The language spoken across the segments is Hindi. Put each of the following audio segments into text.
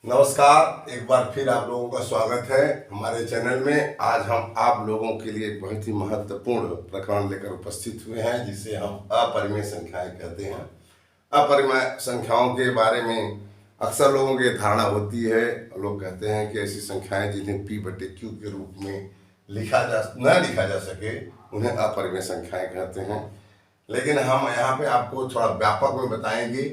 नमस्कार, एक बार फिर आप लोगों का स्वागत है हमारे चैनल में। आज हम आप लोगों के लिए एक बहुत ही महत्वपूर्ण प्रकरण लेकर उपस्थित हुए हैं, जिसे हम अपरिमेय संख्याएं कहते हैं। अपरिमेय संख्याओं के बारे में अक्सर लोगों की धारणा होती है। लोग कहते हैं कि ऐसी संख्याएं जिन्हें P/Q के रूप में लिखा जा सके उन्हें अपरिमेय संख्याएं कहते हैं। लेकिन हम यहाँ पे आपको थोड़ा व्यापक में बताएंगे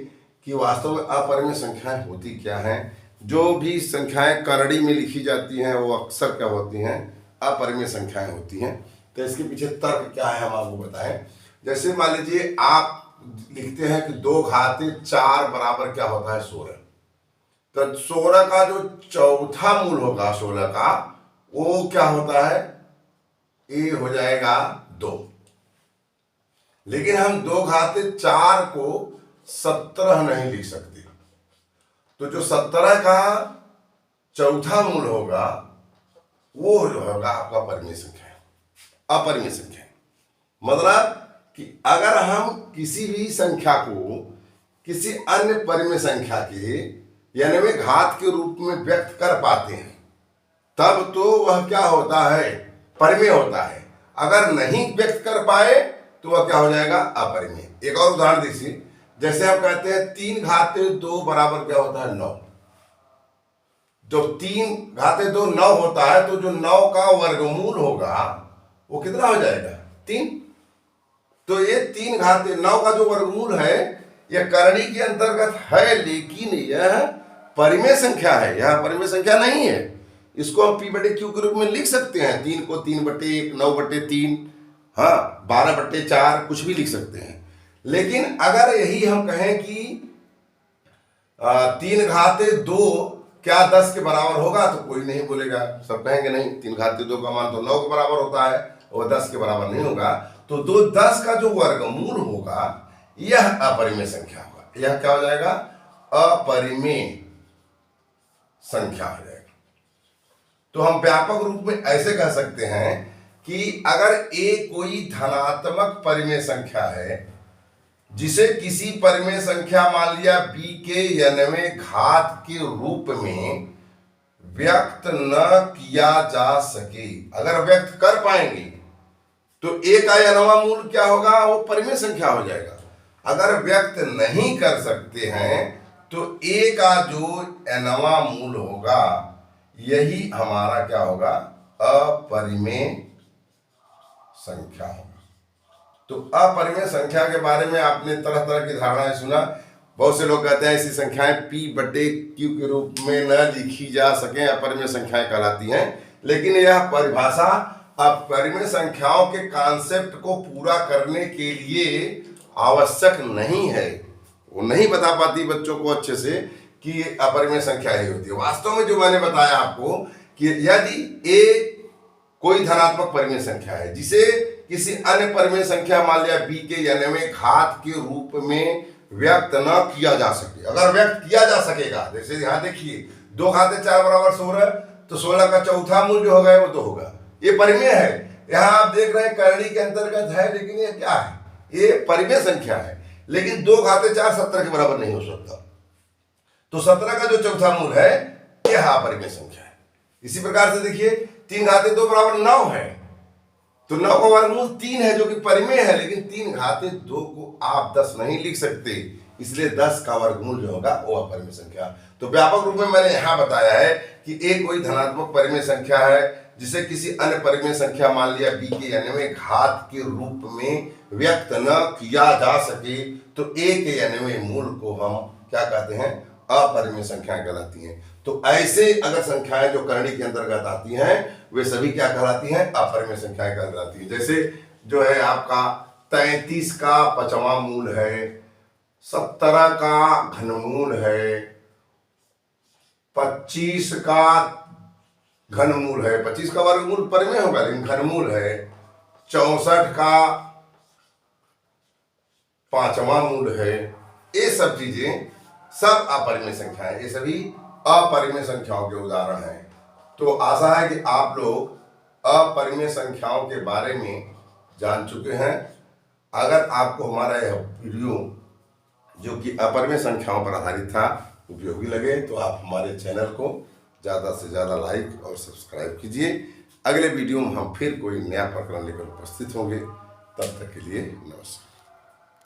कि वास्तव में अपरिमेय संख्याएं होती क्या हैं। जो भी संख्याएं करड़ी में लिखी जाती हैं वो अक्सर क्या होती हैं, अपरिमेय संख्याएं होती हैं। तो इसके पीछे तर्क क्या है हम आपको बताएं। जैसे मान लीजिए आप लिखते हैं कि 2 घाते 4 बराबर क्या होता है 16। तो 16 का जो चौथा मूल होगा 16 का वो क्या होता है, ये हो जाएगा 2। लेकिन हम 2 घाते 4 को 17 नहीं लिख सकते। तो जो 17 का चौथा मूल होगा वो जो होगा आपका परिमेय संख्या है, अपरिमेय संख्या। मतलब कि अगर हम किसी भी संख्या को किसी अन्य परिमेय संख्या के यानी में घात के रूप में व्यक्त कर पाते हैं तब तो वह क्या होता है, परिमेय होता है। अगर नहीं व्यक्त कर पाए तो वह क्या हो जाएगा, अपरिमेय। एक और उदाहरण देखिए, जैसे हम कहते हैं 3 घाते 2 बराबर क्या होता है 9। जब 3 घाते 2 9 होता है तो जो 9 का वर्गमूल होगा वो कितना हो जाएगा, 3। तो ये 3 घाते 9 का जो वर्गमूल है यह करणी के अंतर्गत है, लेकिन यह परिमेय संख्या है, यह परिमेय संख्या नहीं है। इसको हम P/Q के रूप में लिख सकते हैं। 3 को 3/1, 9/3, हाँ 12/4 कुछ भी लिख सकते हैं। लेकिन अगर यही हम कहें कि 3 घाते 2 क्या 10 के बराबर होगा तो कोई नहीं बोलेगा, सब कहेंगे नहीं, 3 घाते 2 का मान तो 9 के बराबर होता है और 10 के बराबर नहीं होगा। तो 10 का जो वर्गमूल होगा यह अपरिमेय संख्या होगा। यह क्या हो जाएगा, अपरिमेय संख्या हो जाएगा। तो हम व्यापक रूप में ऐसे कह सकते हैं कि अगर ए कोई धनात्मक परिमेय संख्या है जिसे किसी परिमेय संख्या मान लिया b के 99 घात के रूप में व्यक्त न किया जा सके, अगर व्यक्त कर पाएंगे तो a का 99वां मूल क्या होगा, वो परिमेय संख्या हो जाएगा। अगर व्यक्त नहीं कर सकते हैं तो a का जो 99वां मूल होगा यही हमारा क्या होगा, अपरिमेय संख्या होगा। तो अपरिमेय संख्या के बारे में आपने तरह तरह की धारणाएं सुना। बहुत से लोग कहते हैं ऐसी संख्याएं P/Q के रूप में न लिखी जा सके, अपरिमेय संख्याएं कहलाती हैं। लेकिन यह परिभाषा अपरिमेय संख्याओं के कॉन्सेप्ट को पूरा करने के लिए आवश्यक नहीं है। वो नहीं बता पाती बच्चों को अच्छे से कि अपरिमेय संख्या ही होती है। वास्तव में जो मैंने बताया आपको कि यदि a कोई धनात्मक परिमेय संख्या है जिसे किसी अन्य परिमेय संख्या मान लिया b के 99 घात के रूप में व्यक्त न किया जा सके, अगर व्यक्त किया जा सकेगा, जैसे यहाँ देखिए 2 घाते 4 बराबर 16, तो 16 का चौथा मूल जो होगा वो 2 होगा, ये परिमेय है। यहाँ आप देख रहे हैं करणी के अंतर्गत है, लेकिन ये क्या है, ये परिमेय संख्या है। लेकिन 2 घाते 4 17 के बराबर नहीं हो सकता, तो 17 का जो चौथा मूल है यह अपरिमेय संख्या है। इसी प्रकार से देखिए 3 घाते 2 बराबर 9 है, तो 9 का वर्गमूल 3 है जो कि परिमेय है। लेकिन 3 घाते 2 को आप 10 नहीं लिख सकते, इसलिए 10 का वर्गमूल जो होगा वो अपरिमेय संख्या। तो व्यापक रूप में मैंने यहाँ बताया है कि एक कोई धनात्मक परिमेय संख्या है जिसे किसी अन्य परिमेय संख्या मान लिया b के 99 घात के रूप में व्यक्त न किया जा सके तो a के 99 मूल को हम क्या कहते हैं, अपरिमेय संख्याएं कहलाती हैं। तो ऐसे अगर संख्याएं जो करणी के अंतर्गत आती हैं वे सभी क्या कहलाती हैं, अपरिमेय संख्याएं कहलाती हैं। जैसे जो है आपका 33 का 5वां मूल है, 17 का घनमूल है, 25 का घनमूल है, 25 का वर्गमूल परिमेय होगा लेकिन घनमूल है, 64 का 5वां मूल है। ये सब चीजें सब अपरिमेय संख्याएं, ये सभी अपरिमेय संख्याओं के उदाहरण हैं। तो आशा है कि आप लोग अपरिमेय संख्याओं के बारे में जान चुके हैं। अगर आपको हमारा यह वीडियो जो कि अपरिमेय संख्याओं पर आधारित था उपयोगी लगे तो आप हमारे चैनल को ज़्यादा से ज़्यादा लाइक और सब्सक्राइब कीजिए। अगले वीडियो में हम फिर कोई नया प्रकरण लेकर उपस्थित होंगे। तब तक के लिए नमस्कार।